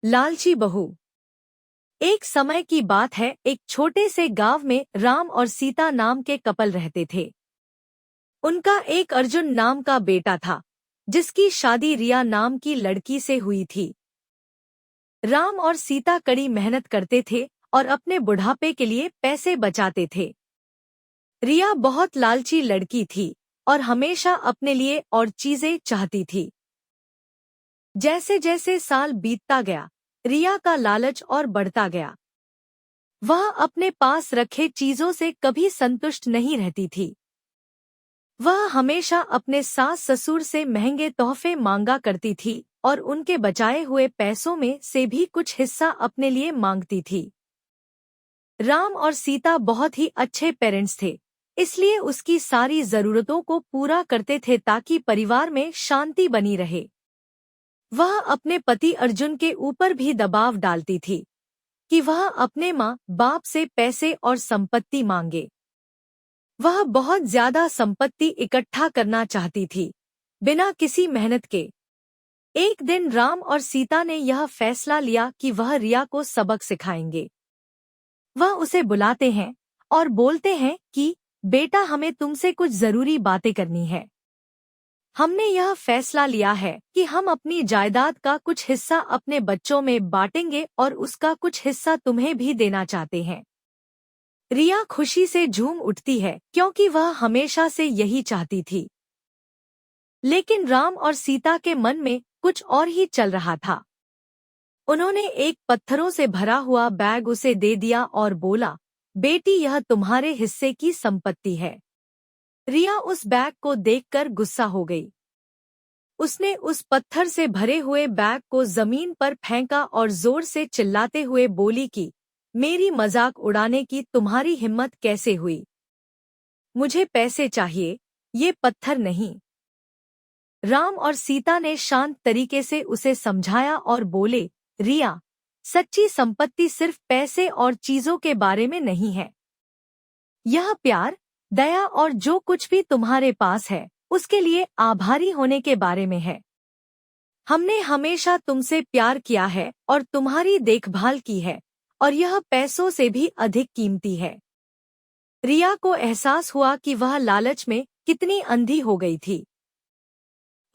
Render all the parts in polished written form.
लालची बहू। एक समय की बात है, एक छोटे से गांव में राम और सीता नाम के कपल रहते थे। उनका एक अर्जुन नाम का बेटा था, जिसकी शादी रिया नाम की लड़की से हुई थी। राम और सीता कड़ी मेहनत करते थे और अपने बुढ़ापे के लिए पैसे बचाते थे। रिया बहुत लालची लड़की थी और हमेशा अपने लिए और चीजें चाहती थी। जैसे जैसे साल बीतता गया, रिया का लालच और बढ़ता गया। वह अपने पास रखे चीजों से कभी संतुष्ट नहीं रहती थी। वह हमेशा अपने सास ससुर से महंगे तोहफे मांगा करती थी और उनके बचाए हुए पैसों में से भी कुछ हिस्सा अपने लिए मांगती थी। राम और सीता बहुत ही अच्छे पेरेंट्स थे, इसलिए उसकी सारी जरूरतों को पूरा करते थे ताकि परिवार में शांति बनी रहे। वह अपने पति अर्जुन के ऊपर भी दबाव डालती थी कि वह अपने माँ बाप से पैसे और संपत्ति मांगे। वह बहुत ज्यादा संपत्ति इकट्ठा करना चाहती थी, बिना किसी मेहनत के। एक दिन राम और सीता ने यह फैसला लिया कि वह रिया को सबक सिखाएंगे। वह उसे बुलाते हैं और बोलते हैं कि बेटा, हमें तुमसे कुछ जरूरी बातें करनी है। हमने यह फैसला लिया है कि हम अपनी जायदाद का कुछ हिस्सा अपने बच्चों में बांटेंगे और उसका कुछ हिस्सा तुम्हें भी देना चाहते हैं। रिया खुशी से झूम उठती है क्योंकि वह हमेशा से यही चाहती थी। लेकिन राम और सीता के मन में कुछ और ही चल रहा था। उन्होंने एक पत्थरों से भरा हुआ बैग उसे दे दिया और बोला, बेटी, यह तुम्हारे हिस्से की संपत्ति है। रिया उस बैग को देखकर गुस्सा हो गई। उसने उस पत्थर से भरे हुए बैग को जमीन पर फेंका और जोर से चिल्लाते हुए बोली कि मेरी मजाक उड़ाने की तुम्हारी हिम्मत कैसे हुई? मुझे पैसे चाहिए, ये पत्थर नहीं। राम और सीता ने शांत तरीके से उसे समझाया और बोले, रिया, सच्ची संपत्ति सिर्फ पैसे और चीजों के बारे में नहीं है। यह प्यार, दया और जो कुछ भी तुम्हारे पास है उसके लिए आभारी होने के बारे में है। हमने हमेशा तुमसे प्यार किया है और तुम्हारी देखभाल की है, और यह पैसों से भी अधिक कीमती है। रिया को एहसास हुआ कि वह लालच में कितनी अंधी हो गई थी।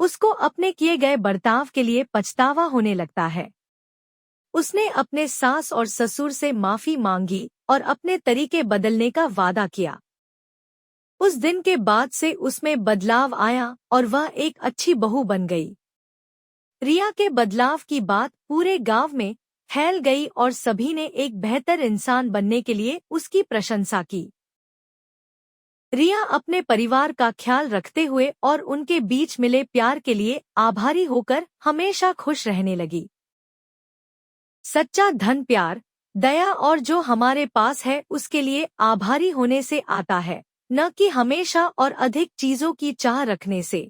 उसको अपने किए गए बर्ताव के लिए पछतावा होने लगता है। उसने अपने सास और ससुर से माफी मांगी और अपने तरीके बदलने का वादा किया। उस दिन के बाद से उसमें बदलाव आया और वह एक अच्छी बहू बन गई। रिया के बदलाव की बात पूरे गांव में फैल गई और सभी ने एक बेहतर इंसान बनने के लिए उसकी प्रशंसा की। रिया अपने परिवार का ख्याल रखते हुए और उनके बीच मिले प्यार के लिए आभारी होकर हमेशा खुश रहने लगी। सच्चा धन प्यार, दया और जो हमारे पास है उसके लिए आभारी होने से आता है, न कि हमेशा और अधिक चीजों की चाह रखने से।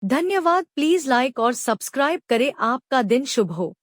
धन्यवाद। प्लीज लाइक और सब्सक्राइब करें। आपका दिन शुभ हो।